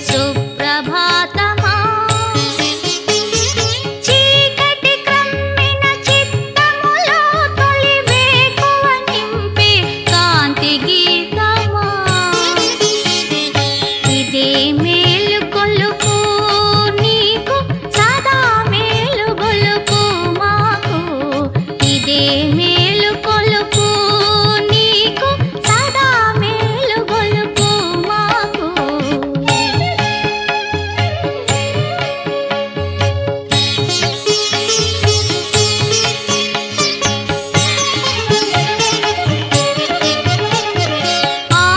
సుప్రభాతమా చీకటి క్రమ్మిన చిత్తములో తొలి వేకువ నింపే కాంతి గీతమా ఇదే మేలు కొలుపు నీకు సదా మేలు గొలుపు మాకు ఇదే మేలు కొలుపు నీకు సదా మేలు గొలుపు మాకు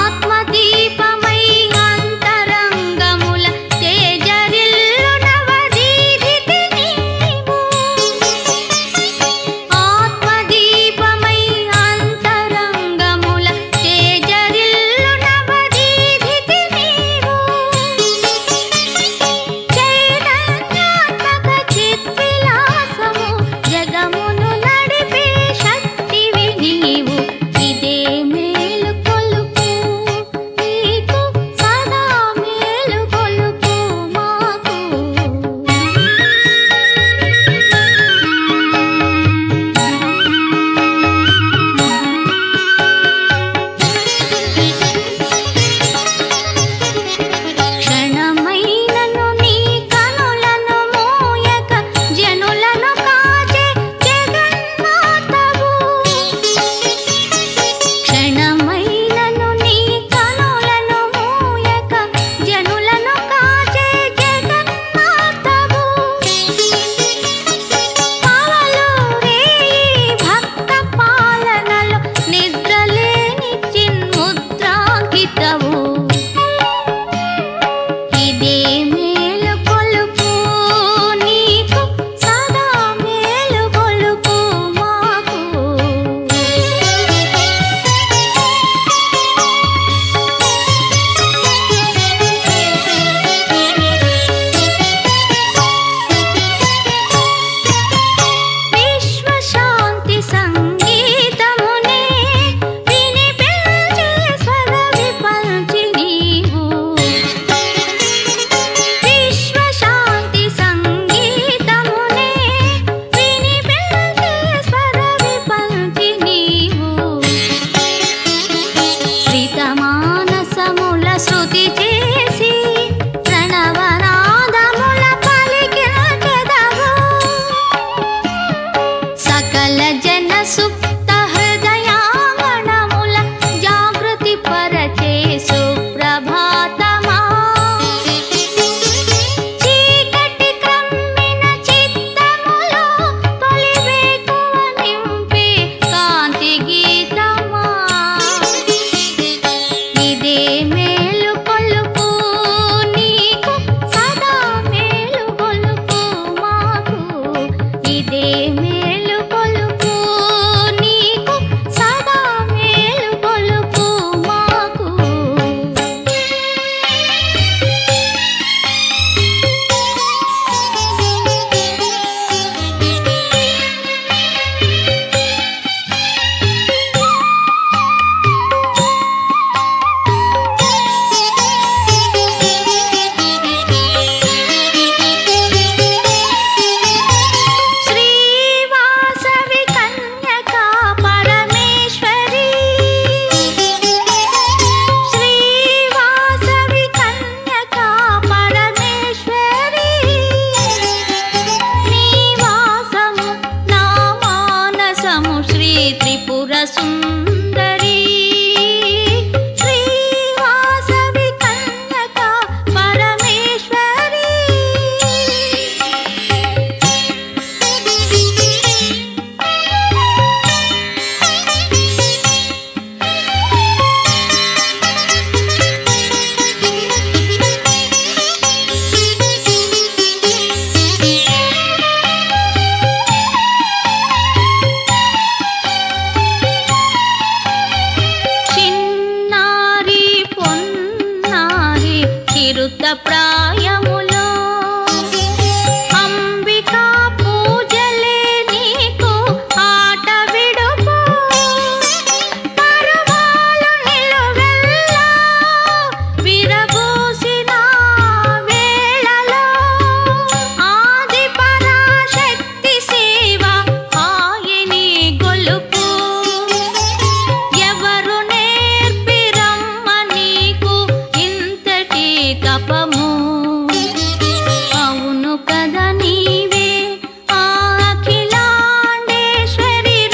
ఆత్మదీపమై అంతరంగముల తేజరిల్లు నవదీధితి నీవు ఆత్మదీపమై అంతరంగముల తేజరిల్లు నవదీధితి నీవు చైతన్యాత్మక చిద్విలాసము జగమును నడిపే శక్తివి నీవు ఇదే మేలు కొలుపు నీకు సదా మేలు కొలుపు మాకు క్షణమైనను నీ కనులను మోయక జనులను కాచే జగన్మాతవు క్షణమైనను నీ కనులను మోయక జనులను కాచే జగన్మాతవు పవలు రేయి భక్త పాలనలో నిద్రలేని చిన్ముద్రాంకితవు ఇదే మేలు కొలుపు నీకు సదా మేలు కొలుపు మాకు విశ్వశాంతి సంగీతమునే వినిపించే స్వర విపంచి నీవు విశ్వశాంతి సంగీతమునే వినిపించే స్వర విపంచి నీవు శ్రితమానసముల శృతి చేసి ప్రణవనాదముల పలికిన చెదవు సకల జన సుప్త హృదయాంగణముల జాగృతి పరచే సుప్రభాతమా చీకటి క్రమ్మిన చిత్తములో తొలి వేకువ నింపే కాంతి గీతమా ఇదే మేలు కొలుపు నీకు సదా మేలు గొలుపు మాకు ఇదే మేలు కొలుపు నీకు సదా మేలు గొలుపు మాకు శ్రీవాసవి కన్యకా పరమేశ్వరి శ్రీవాసవి కన్యకా పరమేశ్వరి నీ వాసము నా మానసము శ్రీ త్రిపుర సుందరి శ్రీవాసవి కన్యకా పరమేశ్వరి చిన్నారి పొన్నారి చిరుత ప్రాయములో అంబికా పూజలే నీకు ఆట విడుపు పర్వాలు నిలువెల్లా విరబూసిన కపము అవును కదా నీవే ఆ అఖిలాండేశ్వరి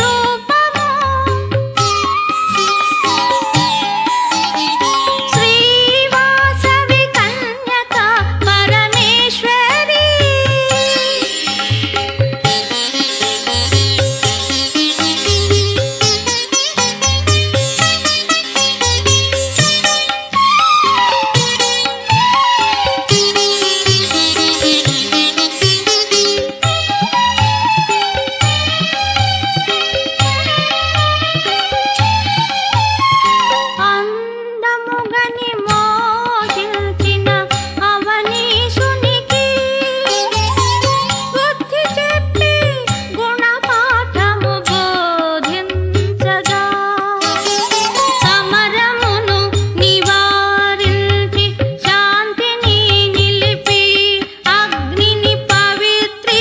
రూపము శ్రీవాసవి కన్యక పరమేశ్వరి అందముగని మోహించిన అవనీశునికి బుద్ధి చెప్పి గుణపాఠము బోధించగా సమరమును నివారించి శాంతిని నిలిపి అగ్నిని పవిత్రీకరించి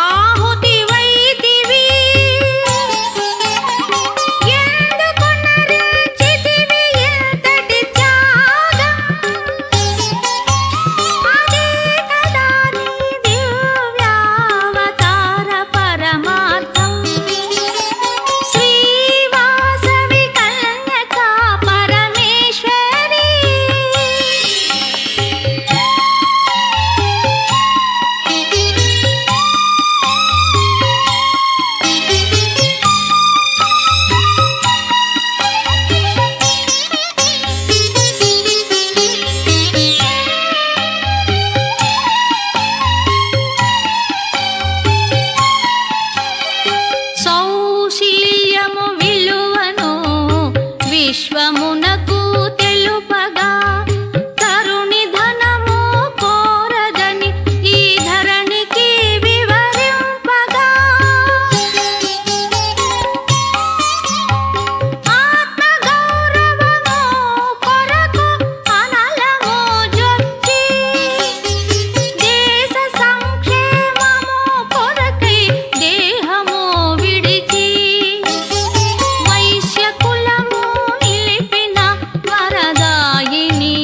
ఆహుతి వైదివి ఎందుకు నరించితివి ఎంతటి త్యాగం అదే కదా నీ దివ్యావతార పరమార్థం శ్రీవాసవి కన్యక పరమేశ్వరి సౌశీల్యము విలువను విశ్వమునకు తెలుపగా తరుణి ధనము కోరదని ఈ ధరణికి వివరింపగా ఆత్మగౌరవము కొరకు అనలము జొచ్చి దేశ సంక్షేమము కొరకై దేహము విడిచి వైశ్య కులము నిలిపిన వరదాయిని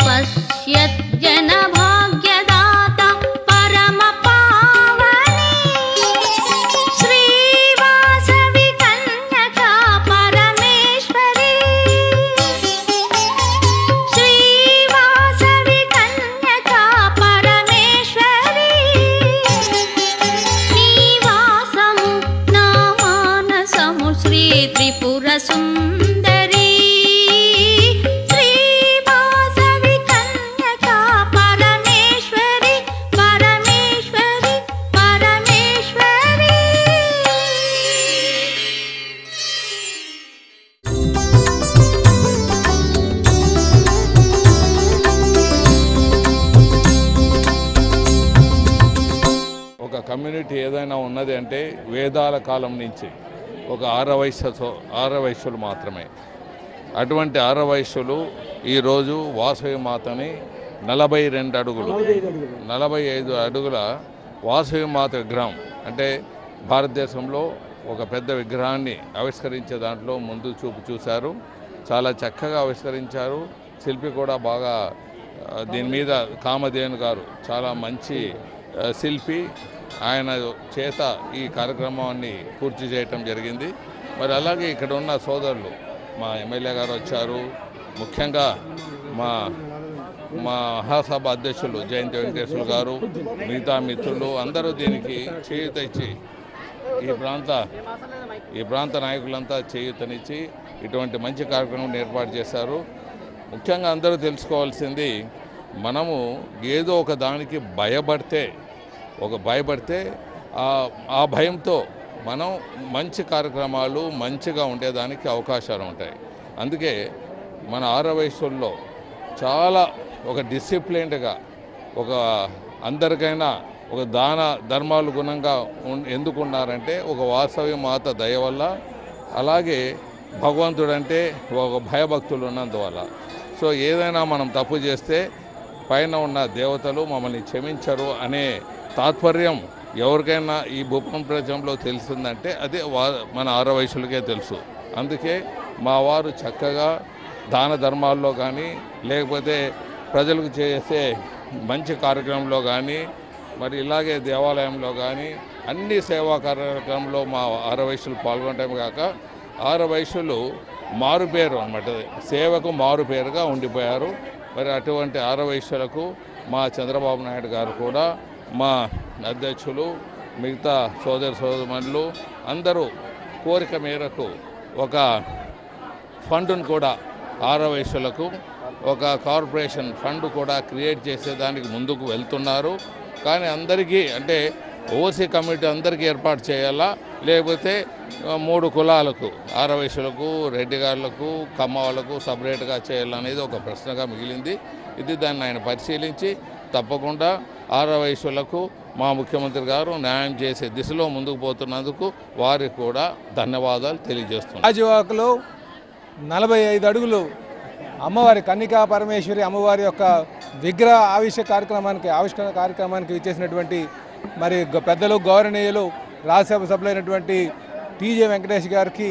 పశ్యజ్జన భాగ్యదాత పరమ పావని శ్రీవాసవి కన్యక పరమేశ్వరి శ్రీవాసవి కన్యక పరమేశ్వరి నీవాసము నా మానసము శ్రీ త్రిపుర సుందరి శ్రీవాసవి కన్యక పరమేశ్వరి పరమేశ్వరి పరమేశ్వరి ఒక కమ్యూనిటీ ఏదైనా ఉన్నది అంటే వేదాల కాలం నుంచి ఒక ఆరవైశ్యులు మాత్రమే. అటువంటి ఆరవైశ్యులు ఈరోజు వాసవి మాతని 42 అడుగులు 45 అడుగుల వాసవి మాత విగ్రహం అంటే భారతదేశంలో ఒక పెద్ద విగ్రహాన్ని ఆవిష్కరించే దాంట్లో ముందు చూపు చూశారు. చాలా చక్కగా ఆవిష్కరించారు. శిల్పి కూడా బాగా దీని మీద కామధేను గారు చాలా మంచి శిల్పి. ఆయన చేత ఈ కార్యక్రమాన్ని పూర్తి చేయటం జరిగింది. మరి అలాగే ఇక్కడ ఉన్న సోదరులు మా ఎమ్మెల్యే గారు వచ్చారు. ముఖ్యంగా మా మహాసభ అధ్యక్షులు జయంతి వెంకటేశ్వర గారు, మిగతా మిత్రులు అందరూ దీనికి చేయూత ఇచ్చి ఈ ప్రాంత నాయకులంతా చేయూతనిచ్చి ఇటువంటి మంచి కార్యక్రమం ఏర్పాటు చేశారు. ముఖ్యంగా అందరూ తెలుసుకోవాల్సింది, మనము ఏదో ఒక దానికి భయపడితే ఆ భయంతో మనం మంచి కార్యక్రమాలు మంచిగా ఉండేదానికి అవకాశాలు ఉంటాయి. అందుకే మన ఆరవైశ్యుల్లో చాలా ఒక డిసిప్లిన్డ్గా ఒక అందరికైనా ఒక దాన ధర్మాలు గుణంగా ఎందుకున్నారంటే ఒక వాసవి మాత దయ వల్ల, అలాగే భగవంతుడంటే ఒక భయభక్తులు ఉన్నందువల్ల. సో ఏదైనా మనం తప్పు చేస్తే పైన ఉన్న దేవతలు మమ్మల్ని క్షమించరు అనే తాత్పర్యం ఎవరికైనా ఈ భూప్రపంచంలో తెలిసిందంటే అదే మన ఆరవైశ్యులకే తెలుసు. అందుకే మా వారు చక్కగా దాన ధర్మాల్లో కానీ లేకపోతే ప్రజలకు చేసే మంచి కార్యక్రమంలో కానీ మరి ఇలాగే దేవాలయంలో కానీ అన్ని సేవా కార్యక్రమంలో మా ఆరవైశ్యులు పాల్గొనటమే కాక ఆరవైశ్యులు మారుపేరు అన్నమాట, సేవకు మారుపేరుగా ఉండిపోయారు. మరి అటువంటి ఆరవైశ్యులకు మా చంద్రబాబు నాయుడు గారు కూడా మా అధ్యక్షులు మిగతా సోదరుమణులు అందరూ కోరిక మేరకు ఒక ఫండును కూడా ఆరవైశ్యులకు ఒక కార్పొరేషన్ ఫండ్ కూడా క్రియేట్ చేసేదానికి ముందుకు వెళ్తున్నారు. కానీ అందరికీ అంటే ఓసీ కమిటీ అందరికీ ఏర్పాటు చేయాలా, లేకపోతే 3 కులాలకు ఆరవైశ్యులకు, రెడ్డి గారులకు, కమ్మ వాళ్ళకు సపరేట్గా చేయాలనేది ఒక ప్రశ్నగా మిగిలింది. దాన్ని ఆయన పరిశీలించి తప్పకుండా ఆరవైశ్యులకు మా ముఖ్యమంత్రి గారు న్యాయం చేసే దిశలో ముందుకు పోతున్నందుకు వారికి కూడా ధన్యవాదాలు తెలియజేస్తున్నాను. గాజువాకలో 45 అడుగులు అమ్మవారి కన్నికా పరమేశ్వరి అమ్మవారి యొక్క విగ్రహ ఆవిష్కరణ కార్యక్రమానికి ఇచ్చేసినటువంటి మరి పెద్దలు గౌరవనీయులు రాజ్యసభ సభ్యులైనటువంటి టీజే వెంకటేష్ గారికి,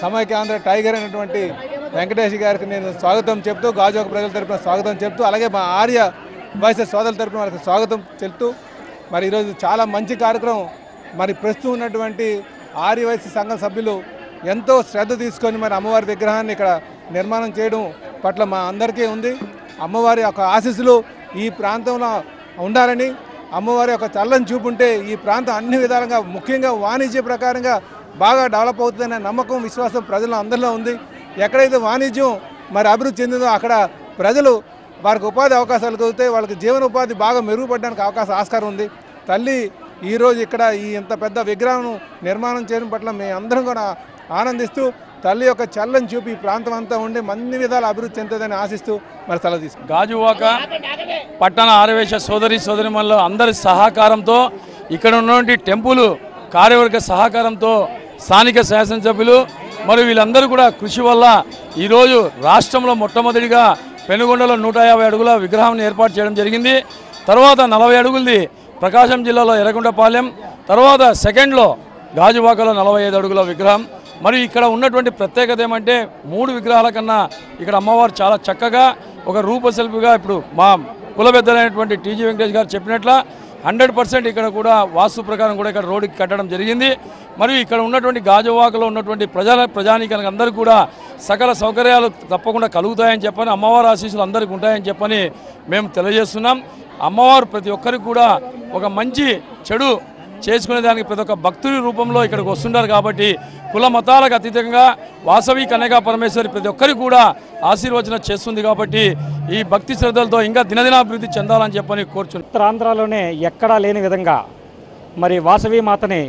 సమైక్యాంధ్ర టైగర్ అయినటువంటి వెంకటేష్ గారికి నేను స్వాగతం చెప్తూ, గాజువాక ప్రజల తరపున స్వాగతం చెప్తూ, అలాగే మా ఆర్య వైశ్య సోదరుల తరపున వాళ్ళకి స్వాగతం చెప్తూ మరి ఈరోజు చాలా మంచి కార్యక్రమం. మరి ప్రస్తుతం ఉన్నటువంటి ఆర్య వైశ్య సంఘం సభ్యులు ఎంతో శ్రద్ధ తీసుకొని మరి అమ్మవారి విగ్రహాన్ని ఇక్కడ నిర్మాణం చేయడం పట్ల మా అందరికీ ఉంది. అమ్మవారి యొక్క ఆశీస్సులు ఈ ప్రాంతంలో ఉండాలని, అమ్మవారి యొక్క చల్లని చూపుంటే ఈ ప్రాంతం అన్ని విధాలుగా ముఖ్యంగా వాణిజ్య ప్రకారంగా బాగా డెవలప్ అవుతుందనే నమ్మకం, విశ్వాసం ప్రజల్లో అందరిలో ఉంది. ఎక్కడైతే వాణిజ్యం మరి అభివృద్ధి చెందిందో అక్కడ ప్రజలు వారికి ఉపాధి అవకాశాలు కలుగుతాయి, వాళ్ళకి జీవనోపాధి బాగా మెరుగుపడడానికి ఆస్కారం ఉంది. తల్లి ఈరోజు ఇక్కడ ఈ ఇంత పెద్ద విగ్రహం నిర్మాణం చేయడం పట్ల మేము అందరం కూడా ఆనందిస్తూ తల్లి యొక్క చల్లని చూపి ఈ ప్రాంతం అంతా ఉండి అన్ని విధాల అభివృద్ధి చెందుతుందని ఆశిస్తూ మరి సెలవు తీసుకుంటాం. గాజువాక పట్టణ ఆరవేశ సోదరిమణుల అందరి సహకారంతో ఇక్కడ ఉన్నటువంటి టెంపుల్ కార్యవర్గ సహకారంతో స్థానిక శాసనసభ్యులు మరియు వీళ్ళందరూ కూడా కృషి వల్ల ఈరోజు రాష్ట్రంలో మొట్టమొదటిగా పెనుగొండలో 150 అడుగుల విగ్రహాన్ని ఏర్పాటు చేయడం జరిగింది. తర్వాత 40 అడుగులది ప్రకాశం జిల్లాలో ఎర్రగొండపాలెం, తర్వాత సెకండ్లో గాజువాకలో 45 అడుగుల విగ్రహం. మరియు ఇక్కడ ఉన్నటువంటి ప్రత్యేకత ఏమంటే 3 విగ్రహాల కన్నా ఇక్కడ అమ్మవారు చాలా చక్కగా ఒక రూపశిల్పిగా ఇప్పుడు మా కుల పెద్దలైనటువంటి టీజీ వెంకటేష్ గారు చెప్పినట్ల 100% ఇక్కడ కూడా వాస్తు ప్రకారం కూడా ఇక్కడ రోడ్డుకి కట్టడం జరిగింది. మరియు ఇక్కడ ఉన్నటువంటి గాజువాకలో ఉన్నటువంటి ప్రజానీకానికి అందరికీ కూడా సకల సౌకర్యాలు తప్పకుండా కలుగుతాయని చెప్పని, అమ్మవారి ఆశీస్సులు అందరికీ ఉంటాయని చెప్పని మేము తెలియజేస్తున్నాం. అమ్మవారు ప్రతి ఒక్కరికి కూడా ఒక మంచి చెడు చేసుకునే దానికి ప్రతి ఒక్క భక్తుడి రూపంలో ఇక్కడికి వస్తుంటారు. కాబట్టి కుల మతాలకు అతీతంగా వాసవి కన్యకా పరమేశ్వరి ప్రతి ఒక్కరికి కూడా ఆశీర్వచన చేస్తుంది. కాబట్టి ఈ భక్తి శ్రద్ధలతో ఇంకా దినదినాభివృద్ధి చెందాలని చెప్పని కోరుచున్నాను. ఉత్తరాంధ్రలోనే ఎక్కడా లేని విధంగా మరి వాసవి మాతని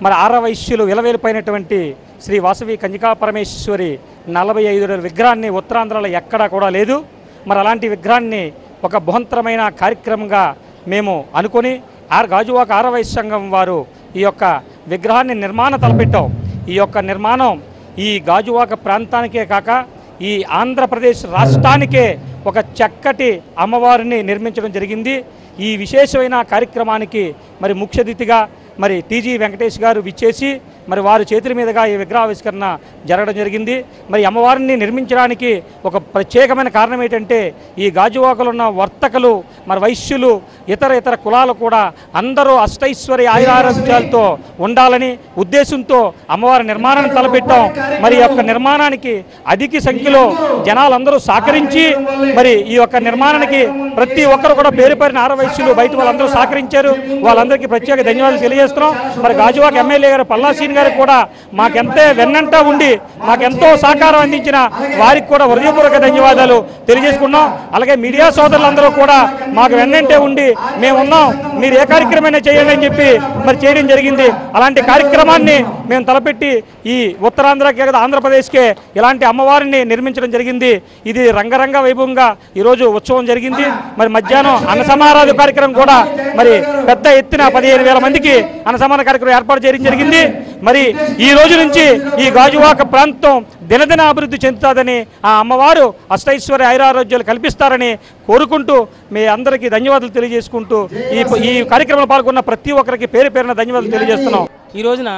మరి ఆరవైశ్యులు విలవేలిపోయినటువంటి శ్రీ వాసవి కన్యకా పరమేశ్వరి 45 విగ్రహాన్ని ఉత్తరాంధ్రలో ఎక్కడా కూడా లేదు. మరి అలాంటి విగ్రహాన్ని ఒక బృహత్తరమైన కార్యక్రమంగా మేము అనుకొని గాజువాక ఆరవైశ్య సంఘం వారు ఈ యొక్క విగ్రహాన్ని తలపెట్టాం. ఈ యొక్క నిర్మాణం ఈ గాజువాక ప్రాంతానికే కాక ఈ ఆంధ్రప్రదేశ్ రాష్ట్రానికే ఒక చక్కటి అమ్మవారిని నిర్మించడం జరిగింది. ఈ విశేషమైన కార్యక్రమానికి మరి ముఖ్య అతిథిగా మరి టీజీ వెంకటేష్ గారు విచ్చేసి మరి వారి చేతుల మీదుగా ఈ విగ్రహావిష్కరణ జరగడం జరిగింది. మరి అమ్మవారిని నిర్మించడానికి ఒక ప్రత్యేకమైన కారణం ఏంటంటే ఈ గాజువాకలో ఉన్న వర్తకులు మరి వైశ్యులు ఇతర కులాలు కూడా అందరూ అష్టైశ్వర్య ఆయురారోగ్యాలతో ఉండాలని ఉద్దేశంతో అమ్మవారి నిర్మాణాన్ని తలపెట్టాం. మరి ఈ యొక్క నిర్మాణానికి అధిక సంఖ్యలో జనాలందరూ సహకరించి మరి ఈ యొక్క నిర్మాణానికి ప్రతి ఒక్కరు కూడా పేరుపరిన ఆరవైశ్యులు బయట వాళ్ళందరూ సహకరించారు. వాళ్ళందరికీ ప్రత్యేక ధన్యవాదాలు తెలియజేస్తున్నాం. మరి గాజువాక ఎమ్మెల్యే గారు పల్లాసీన్ గారికి కూడా మాకెంతో వెన్నంటా ఉండి మాకెంతో సహకారం అందించిన వారికి కూడా హృదయపూర్వక ధన్యవాదాలు తెలియజేసుకున్నాం. అలాగే మీడియా సోదరులందరూ కూడా మాకు వెన్నంటే ఉండి మేమున్నాం, మీరు ఏ కార్యక్రమైనా చేయండి అని చెప్పి మరి చేయడం జరిగింది. అలాంటి కార్యక్రమాన్ని మేము తలపెట్టి ఈ ఉత్తరాంధ్రకే కదా ఆంధ్రప్రదేశ్కే ఇలాంటి అమ్మవారిని నిర్మించడం జరిగింది. ఇది రంగరంగ వైభవంగా ఈరోజు ఉత్సవం జరిగింది. మరి మధ్యాహ్నం అన్నసమారాధన కార్యక్రమం కూడా మరి పెద్ద ఎత్తున 15,000 మందికి అన్నసమాన కార్యక్రమం ఏర్పాటు చేయడం జరిగింది. మరి ఈ రోజు నుంచి ఈ గాజువాక ప్రాంతం దినదిన అభివృద్ధి చెందుతుందని ఆ అమ్మవారు అష్టైశ్వర్య ఐరారోగ్యాలు కల్పిస్తారని కోరుకుంటూ మీ అందరికీ ధన్యవాదాలు తెలియజేసుకుంటూ ఈ కార్యక్రమంలో పాల్గొన్న ప్రతి ఒక్కరికి పేరు పేరున ధన్యవాదాలు తెలియజేస్తున్నాం. ఈ రోజున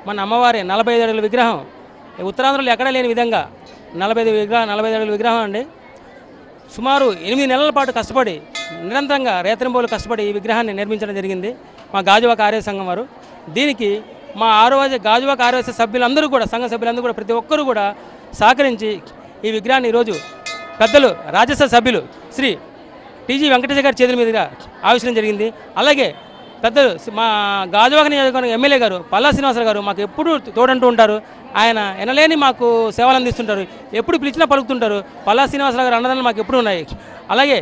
మన అమ్మవారి 45 అడుగుల విగ్రహం ఉత్తరాంధ్రలో ఎక్కడా లేని విధంగా 45 అడుగుల విగ్రహం అండి. సుమారు 8 నెలల పాటు కష్టపడి నిరంతరంగా రేత్రింబోలు కష్టపడి ఈ విగ్రహాన్ని నిర్మించడం జరిగింది మా గాజువాక ఆర్య సంఘం వారు. దీనికి మా గాజువాక ఆర్యవేశ సభ్యులందరూ కూడా, సంఘ సభ్యులందరూ కూడా, ప్రతి ఒక్కరూ కూడా సహకరించి ఈ విగ్రహాన్ని ఈరోజు పెద్దలు రాజ్యసభ సభ్యులు శ్రీ టీజీ వెంకటేశ్వర గారి చేతుల మీదుగా ఆవిష్కరణ జరిగింది. అలాగే పెద్దలు మా గాజువాక నియోజకవర్గం ఎమ్మెల్యే గారు పల్లా శ్రీనివాసరావు గారు మాకు ఎప్పుడు తోడంటూ ఉంటారు. ఆయన ఎనలేని మాకు సేవలు అందిస్తుంటారు, ఎప్పుడు పిలిచినా పలుకుతుంటారు. పల్లా శ్రీనివాసరావు గారు అన్నదానాలు మాకు ఎప్పుడు ఉన్నాయి. అలాగే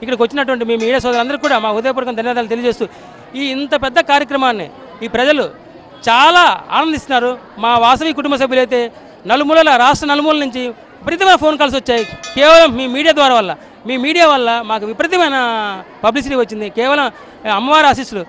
ఇక్కడికి వచ్చినటువంటి మీ మీడియా సోదరులందరికీ కూడా మా హృదయపూర్వక ధన్యవాదాలు తెలియజేస్తూ ఇంత పెద్ద కార్యక్రమాన్ని ఈ ప్రజలు చాలా ఆనందిస్తున్నారు. మా వాసవి కుటుంబ సభ్యులైతే నలుమూలల రాష్ట్ర నలుమూల నుంచి విపరీతమైన ఫోన్ కాల్స్ వచ్చాయి. కేవలం మీ మీడియా వల్ల మాకు విపరీతమైన పబ్లిసిటీ వచ్చింది. కేవలం అమ్మవారి ఆశీస్సులు.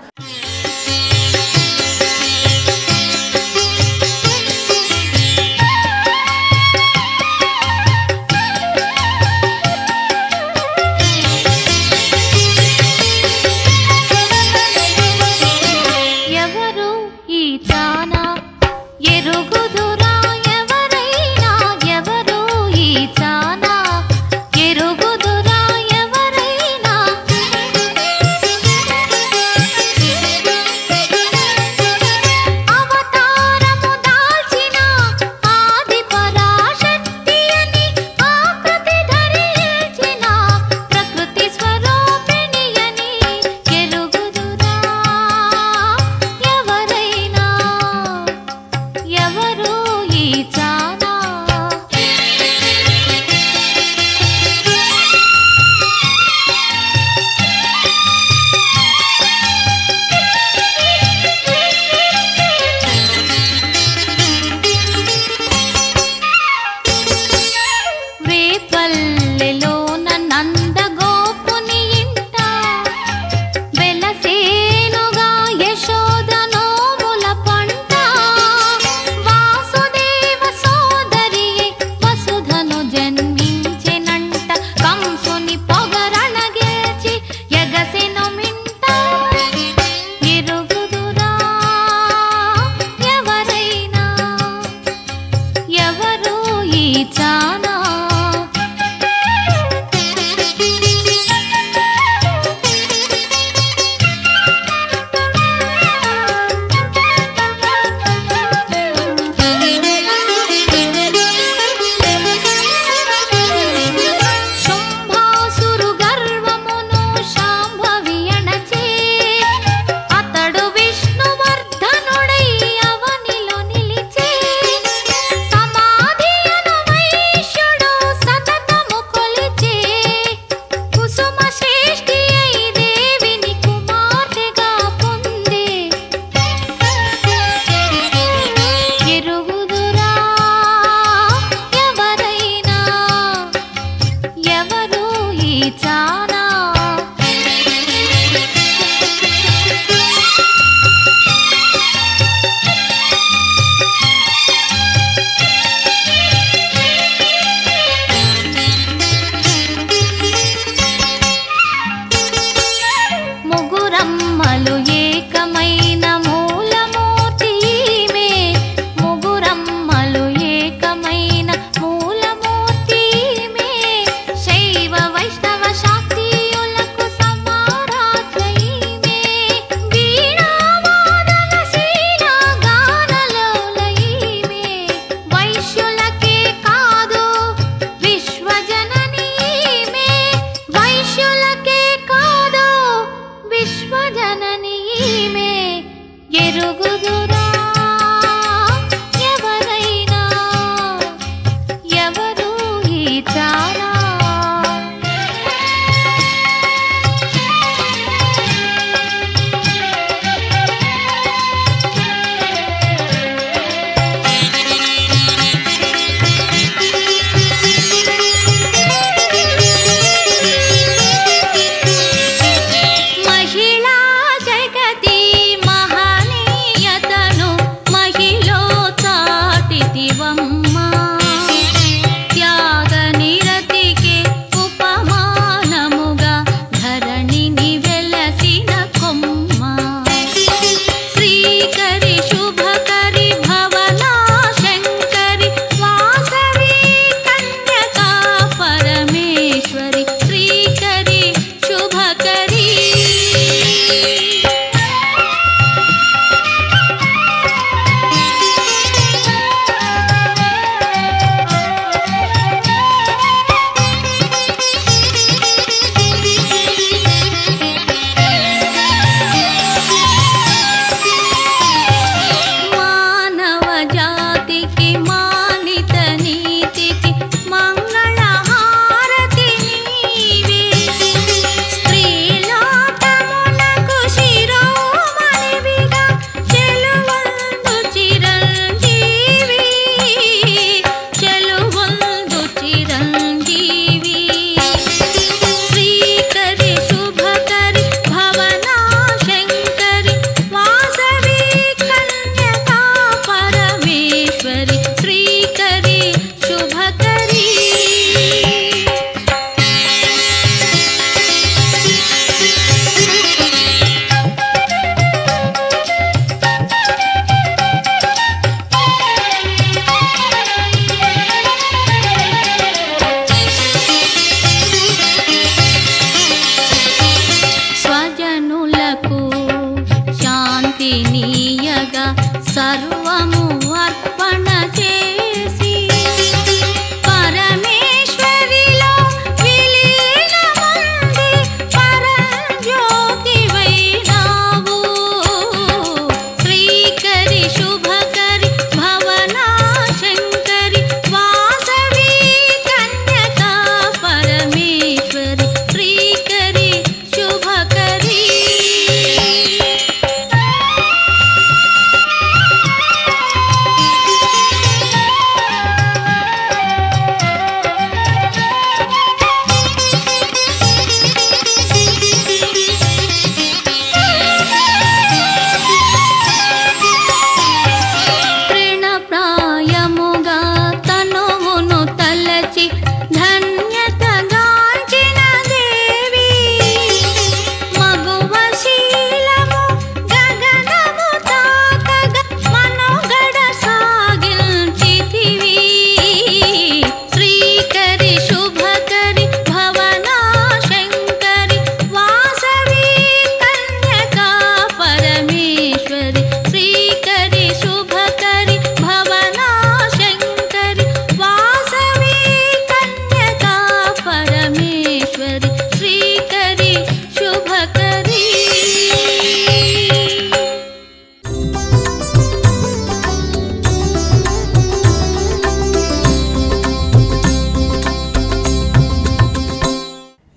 త్యాగ నిరతి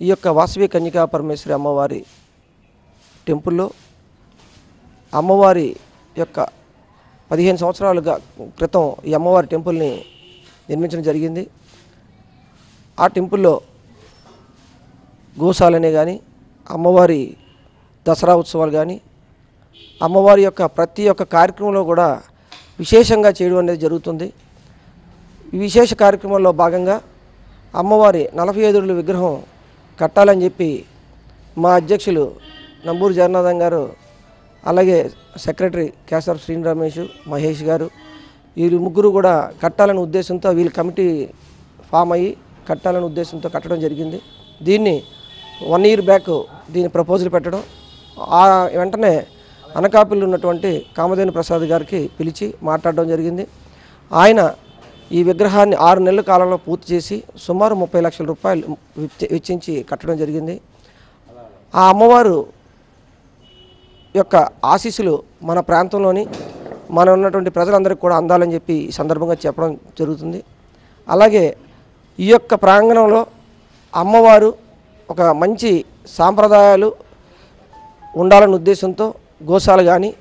ఈ యొక్క వాసవి కన్యకా పరమేశ్వరి అమ్మవారి టెంపుల్లో అమ్మవారి యొక్క 15 సంవత్సరాలుగా క్రితం ఈ అమ్మవారి టెంపుల్ని నిర్మించడం జరిగింది. ఆ టెంపుల్లో గోశాలనే కానీ అమ్మవారి దసరా ఉత్సవాలు కానీ అమ్మవారి యొక్క ప్రతి ఒక్క కార్యక్రమంలో కూడా విశేషంగా చేయడం అనేది జరుగుతుంది. ఈ విశేష కార్యక్రమంలో భాగంగా అమ్మవారి 45 అడుగుల విగ్రహం కట్టాలని చెప్పి మా అధ్యక్షులు నంబూరు జగన్నాథం గారు, అలాగే సెక్రటరీ కేశవరపు శ్రీని రమేష్, మహేష్ గారు, వీళ్ళు ముగ్గురు కూడా కట్టాలనే ఉద్దేశంతో వీళ్ళు కమిటీ ఫామ్ అయ్యి కట్టాలనే ఉద్దేశంతో కట్టడం జరిగింది. దీన్ని 1 ఇయర్ బ్యాక్ దీని ప్రపోజల్ పెట్టడం, ఆ వెంటనే అనకాపల్లిలో ఉన్నటువంటి కామధేను ప్రసాద్ గారికి పిలిచి మాట్లాడడం జరిగింది. ఆయన ఈ విగ్రహాన్ని 6 నెలల కాలంలో పూర్తి చేసి సుమారు 30 లక్షల రూపాయలు వెచ్చించి కట్టడం జరిగింది. ఆ అమ్మవారు యొక్క ఆశీస్సులు మన ప్రాంతంలోని మన ఉన్నటువంటి ప్రజలందరికీ కూడా అందాలని చెప్పి ఈ సందర్భంగా చెప్పడం జరుగుతుంది. అలాగే ఈ యొక్క ప్రాంగణంలో అమ్మవారు ఒక మంచి సాంప్రదాయాలు ఉండాలనే ఉద్దేశంతో గోశాల కానీ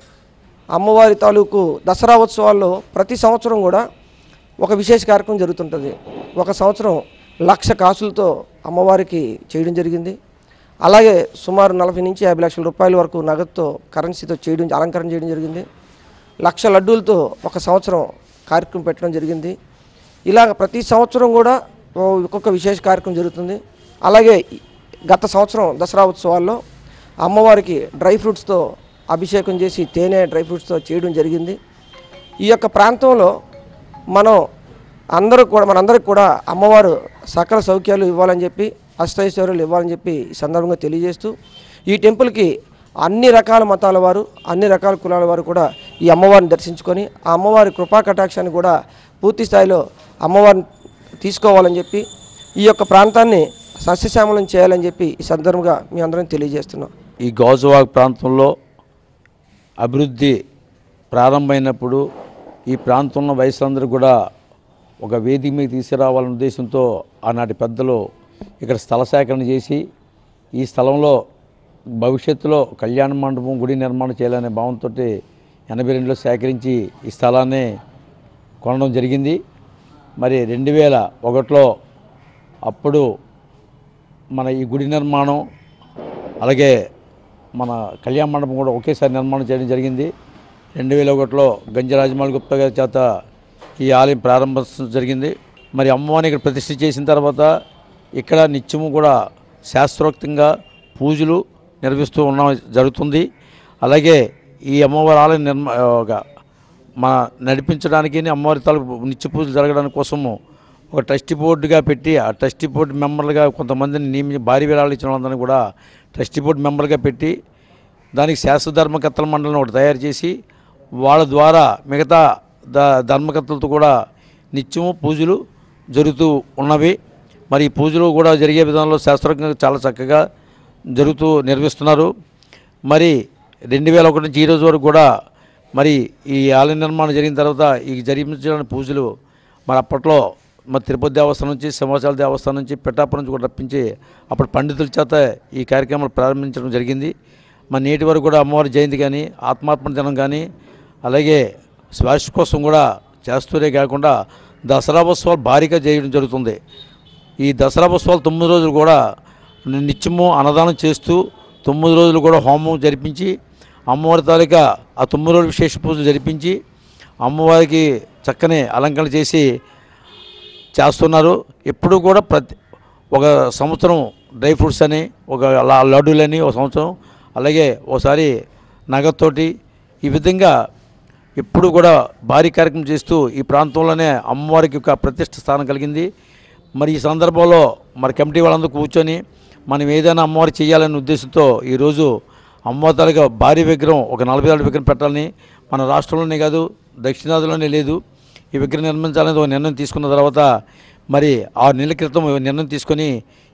అమ్మవారి తాలూకు దసరా ఉత్సవాల్లో ప్రతి సంవత్సరం కూడా ఒక విశేష కార్యక్రమం జరుగుతుంటుంది. ఒక సంవత్సరం 1,00,000 కాసులతో అమ్మవారికి చేయడం జరిగింది. అలాగే సుమారు 40 నుంచి 50 లక్షల రూపాయల వరకు నగదుతో కరెన్సీతో అలంకరణ చేయడం జరిగింది. 1,00,000 లడ్డూలతో ఒక సంవత్సరం కార్యక్రమం పెట్టడం జరిగింది. ఇలాగ ప్రతి సంవత్సరం కూడా ఒక్కొక్క విశేష కార్యక్రమం జరుగుతుంది. అలాగే గత సంవత్సరం దసరా ఉత్సవాల్లో అమ్మవారికి డ్రై ఫ్రూట్స్తో అభిషేకం చేసి తేనె డ్రై ఫ్రూట్స్తో చేయడం జరిగింది. ఈ యొక్క ప్రాంతంలో మనందరికి కూడా అమ్మవారు సకల సౌఖ్యాలు ఇవ్వాలని చెప్పి, అష్టైశ్వర్యాలు ఇవ్వాలని చెప్పి ఈ సందర్భంగా తెలియజేస్తూ ఈ టెంపుల్కి అన్ని రకాల మతాల వారు, అన్ని రకాల కులాల వారు కూడా ఈ అమ్మవారిని దర్శించుకొని ఆ అమ్మవారి కృపా కటాక్షాన్ని కూడా పూర్తి స్థాయిలో అమ్మవారిని తీసుకోవాలని చెప్పి ఈ యొక్క ప్రాంతాన్ని సస్యశ్యామలం చేయాలని చెప్పి ఈ సందర్భంగా మీ అందరం తెలియజేస్తున్నాం. ఈ గాజువాక ప్రాంతంలో అభివృద్ధి ప్రారంభమైనప్పుడు ఈ ప్రాంతంలో వయసులందరూ కూడా ఒక వేదిక మీద తీసుకురావాలనే ఉద్దేశంతో ఆనాటి పెద్దలు ఇక్కడ స్థల సేకరణ చేసి ఈ స్థలంలో భవిష్యత్తులో కళ్యాణ మండపం గుడి నిర్మాణం చేయాలనే భావంతో 82లో సేకరించి ఈ స్థలాన్ని కొనడం జరిగింది. మరి 2001లో అప్పుడు మన ఈ గుడి నిర్మాణం అలాగే మన కళ్యాణ మండపం కూడా ఒకేసారి నిర్మాణం చేయడం జరిగింది. 2001లో గంజరాజమాల్ గుప్తా గారి చేత ఈ ఆలయం ప్రారంభించడం జరిగింది. మరి అమ్మవారిని ఇక్కడ ప్రతిష్ఠ చేసిన తర్వాత ఇక్కడ నిత్యము కూడా శాస్త్రోక్తంగా పూజలు నిర్వహిస్తూ జరుగుతుంది. అలాగే ఈ అమ్మవారి ఆలయం మన నడిపించడానికి అమ్మవారి తాలూకు నిత్య పూజలు జరగడానికి కోసము ఒక ట్రస్టీ బోర్డుగా పెట్టి ఆ ట్రస్టీ బోర్డు మెంబర్లుగా కొంతమందిని నియమించి భారీ విరాళాలు ఇచ్చిన వాళ్ళందరినీ కూడా ట్రస్టీ బోర్డు మెంబర్గా పెట్టి దానికి శాస్త్ర ధర్మకర్తల మండలిని ఒకటి తయారు చేసి వాళ్ళ ద్వారా మిగతా ధర్మకర్తలతో కూడా నిత్యము పూజలు జరుగుతూ ఉన్నవి. మరి ఈ పూజలు కూడా జరిగే విధానంలో శాస్త్రోక్తంగా చాలా చక్కగా నిర్వహిస్తున్నారు. మరి 2001 నుంచి ఈ రోజు వరకు కూడా మరి ఈ ఆలయ నిర్మాణం జరిగిన తర్వాత ఈ జరిపించడానికి పూజలు మరి అప్పట్లో మరి తిరుపతి దేవస్థానం నుంచి, సింహాచల దేవస్థానం నుంచి, పిఠాపురం నుంచి కూడా రప్పించి అప్పుడు పండితుల చేత ఈ కార్యక్రమాలు ప్రారంభించడం జరిగింది. మరి నేటి వరకు కూడా అమ్మవారి జయంతి కానీ, ఆత్మార్పణ దినం కానీ, అలాగే శ్వాసకోసం కూడా చేస్తూనే కాకుండా దసరా ఉత్సవాలు భారీగా చేయడం జరుగుతుంది. ఈ దసరా ఉత్సవాలు 9 రోజులు కూడా నిత్యము అన్నదానం చేస్తూ 9 రోజులు కూడా హోమం జరిపించి అమ్మవారి తాలూకా ఆ 9 రోజులు విశేష పూజలు జరిపించి అమ్మవారికి చక్కని అలంకరణ చేస్తున్నారు. ఎప్పుడు కూడా ఒక సంవత్సరం డ్రై ఫ్రూట్స్ అని, ఒక లడ్డూలని ఒక సంవత్సరం, అలాగే ఒకసారి నగతోటి ఈ విధంగా ఎప్పుడు కూడా భారీ కార్యక్రమం చేస్తూ ఈ ప్రాంతంలోనే అమ్మవారికి ఒక ప్రతిష్ఠ స్థానం కలిగింది. మరి ఈ సందర్భంలో మరి కమిటీ వాళ్ళందరూ కూర్చొని మనం ఏదైనా అమ్మవారి చేయాలనే ఉద్దేశంతో ఈరోజు అమ్మవారి తాలూకా భారీ విగ్రహం ఒక 40 ఏళ్ళ విగ్రహం పెట్టాలని మన రాష్ట్రంలోనే కాదు దక్షిణాదిలోనే లేదు ఈ విగ్రహం నిర్మించాలని ఒక నిర్ణయం తీసుకున్న తర్వాత మరి 6 నెలల క్రితం నిర్ణయం తీసుకొని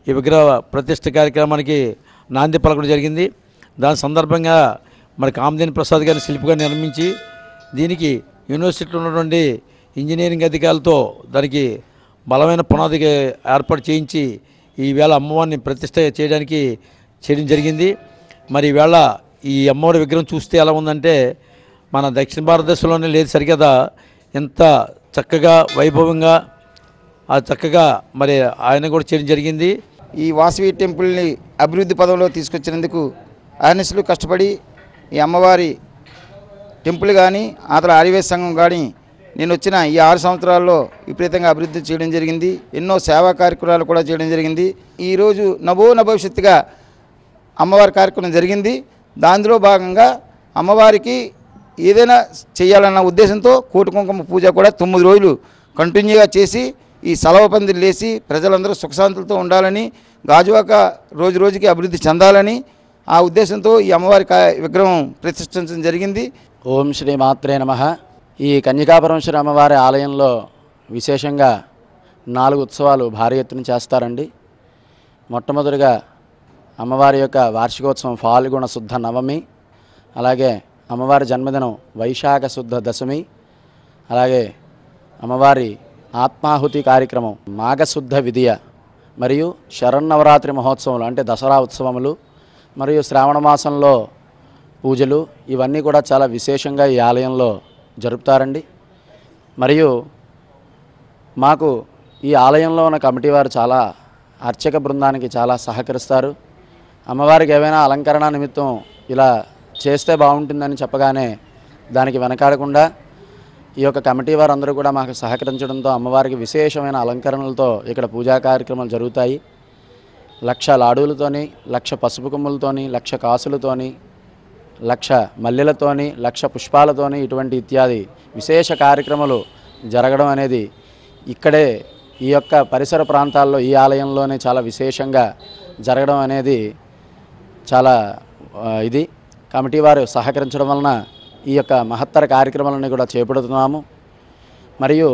ఈ విగ్రహ ప్రతిష్ఠ కార్యక్రమానికి నాంది పలకడం జరిగింది. దాని సందర్భంగా మరి కామధేను ప్రసాద్ గారిని శిల్పిగా నిర్మించి దీనికి యూనివర్సిటీలో ఉన్నటువంటి ఇంజనీరింగ్ అధికారులతో దానికి బలమైన పునాదికి ఏర్పాటు చేయించి ఈవేళ అమ్మవారిని ప్రతిష్ట చేయడం జరిగింది. మరి ఈవేళ ఈ అమ్మవారి విగ్రహం చూస్తే ఎలా ఉందంటే మన దక్షిణ భారతదేశంలోనే లేదు సరికదా, ఎంత చక్కగా వైభవంగా చక్కగా మరి ఆయన కూడా చేయడం జరిగింది. ఈ వాసవి టెంపుల్ని అభివృద్ధి పదంలో తీసుకొచ్చినందుకు ఆర్ఎన్ఎస్లు కష్టపడి ఈ అమ్మవారి టెంపుల్ కానీ ఆతల ఆర్యవేశ సంఘం కానీ నేను వచ్చిన ఈ 6 సంవత్సరాల్లో విపరీతంగా అభివృద్ధి చేయడం జరిగింది. ఎన్నో సేవా కార్యక్రమాలు కూడా చేయడం జరిగింది. ఈరోజు భవిష్యత్తుగా అమ్మవారి కార్యక్రమం జరిగింది. దానిలో భాగంగా అమ్మవారికి ఏదైనా చేయాలన్న ఉద్దేశంతో కోటి కుంకుమ పూజ కూడా 9 రోజులు కంటిన్యూగా చేసి ఈ సెలవు పందిరి లేసి ప్రజలందరూ సుఖశాంతులతో ఉండాలని, గాజువాక రోజు రోజుకి అభివృద్ధి చెందాలని ఆ ఉద్దేశంతో ఈ అమ్మవారి విగ్రహం ప్రతిష్ఠించడం జరిగింది. ఓం శ్రీ మాత్రే నమః. ఈ కన్యకాపరమేశ్వరి అమ్మవారి ఆలయంలో విశేషంగా 4 ఉత్సవాలు భారీ ఎత్తున చేస్తారండి. మొట్టమొదటిగా అమ్మవారి యొక్క వార్షికోత్సవం ఫాల్గుణ శుద్ధ నవమి, అలాగే అమ్మవారి జన్మదినం వైశాఖ శుద్ధ దశమి, అలాగే అమ్మవారి ఆత్మాహుతి కార్యక్రమం మాఘశుద్ధ విధియ, మరియు శరన్నవరాత్రి మహోత్సవాలు అంటే దసరా ఉత్సవములు, మరియు శ్రావణ మాసంలో పూజలు, ఇవన్నీ కూడా చాలా విశేషంగా ఈ ఆలయంలో జరుపుతారండి. మరియు మాకు ఈ ఆలయంలో ఉన్న కమిటీ వారు చాలా అర్చక బృందానికి చాలా సహకరిస్తారు. అమ్మవారికి ఏవైనా అలంకరణ నిమిత్తం ఇలా చేస్తే బాగుంటుందని చెప్పగానే దానికి వెనకాడకుండా ఈ యొక్క కమిటీ వారందరూ కూడా మాకు సహకరించడంతో అమ్మవారికి విశేషమైన అలంకరణలతో ఇక్కడ పూజా కార్యక్రమాలు జరుగుతాయి. 1,00,000 లాడులతోని, 1,00,000 పసుపు కొమ్ములతోని, 1,00,000 కాసులతోని, 1,00,000 మల్లెలతోని, 1,00,000 పుష్పాలతోని ఇటువంటి ఇత్యాది విశేష కార్యక్రమాలు జరగడం అనేది ఇక్కడే ఈ యొక్క పరిసర ప్రాంతాల్లో ఈ ఆలయంలోనే చాలా విశేషంగా జరగడం అనేది చాలా ఇది కమిటీ వారు సహకరించడం వలన ఈ యొక్క మహత్తర కార్యక్రమాలను కూడా చేపడుతున్నాము. మరియు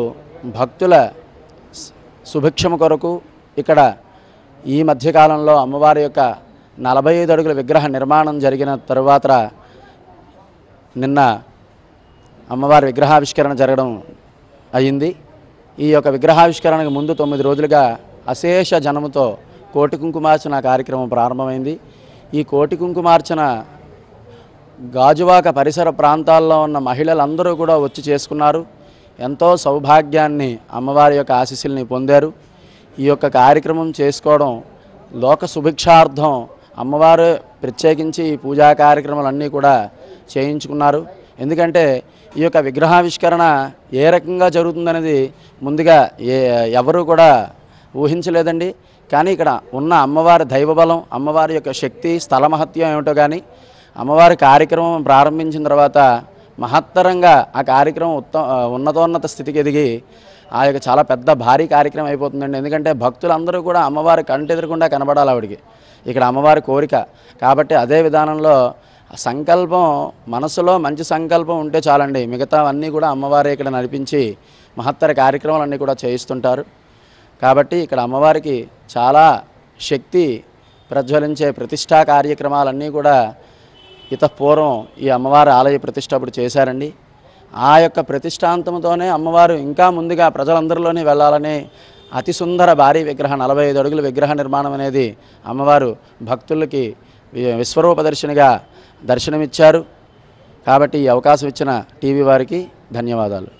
భక్తుల సుభిక్షము కొరకు ఇక్కడ ఈ మధ్యకాలంలో అమ్మవారి యొక్క 45 అడుగుల విగ్రహ నిర్మాణం జరిగిన తరువాత నిన్న అమ్మవారి విగ్రహావిష్కరణ జరగడం అయింది. ఈ యొక్క విగ్రహావిష్కరణకు ముందు 9 రోజులుగా అశేష జనముతో కోటి కుంకుమార్చన కార్యక్రమం ప్రారంభమైంది. ఈ కోటి కుంకుమార్చన గాజువాక పరిసర ప్రాంతాల్లో ఉన్న మహిళలందరూ కూడా వచ్చి చేసుకున్నారు. ఎంతో సౌభాగ్యాన్ని అమ్మవారి యొక్క ఆశీస్సుల్ని పొందారు. ఈ యొక్క కార్యక్రమం చేసుకోవడం లోక సుభిక్షార్థం అమ్మవారు ప్రత్యేకించి ఈ పూజా కార్యక్రమాలన్నీ కూడా చేయించుకున్నారు. ఎందుకంటే ఈ యొక్క విగ్రహావిష్కరణ ఏ రకంగా జరుగుతుందనేది ముందుగా ఎవరు కూడా ఊహించలేదండి. కానీ ఇక్కడ ఉన్న అమ్మవారి దైవబలం, అమ్మవారి యొక్క శక్తి, స్థల మహత్యం ఏమిటో కానీ అమ్మవారి కార్యక్రమం ప్రారంభించిన తర్వాత మహత్తరంగా ఆ కార్యక్రమం ఉన్నతోన్నత స్థితికి ఎదిగి ఆ యొక్క చాలా పెద్ద భారీ కార్యక్రమం అయిపోతుందండి. ఎందుకంటే భక్తులందరూ కూడా అమ్మవారి కంటెదురకుండా కనబడాలి ఆవిడికి. ఇక్కడ అమ్మవారి కోరిక కాబట్టి అదే విధానంలో సంకల్పం, మనసులో మంచి సంకల్పం ఉంటే చాలండి, మిగతావన్నీ కూడా అమ్మవారే ఇక్కడ నడిపించి మహత్తర కార్యక్రమాలన్నీ కూడా చేయిస్తుంటారు. కాబట్టి ఇక్కడ అమ్మవారికి చాలా శక్తి ప్రజ్వలించే ప్రతిష్టా కార్యక్రమాలన్నీ కూడా ఇతపూర్వం ఈ అమ్మవారి ఆలయ ప్రతిష్ట అప్పుడు చేశారండి. ఆ యొక్క ప్రతిష్టాంతంతోనే అమ్మవారు ఇంకా ముందుగా ప్రజలందరిలోనే వెళ్ళాలని అతి సుందర భారీ విగ్రహ 45 అడుగుల విగ్రహ నిర్మాణం అనేది అమ్మవారు భక్తులకి విశ్వరూప దర్శనిగా దర్శనమిచ్చారు. కాబట్టి ఈ అవకాశం ఇచ్చిన టీవీ వారికి ధన్యవాదాలు.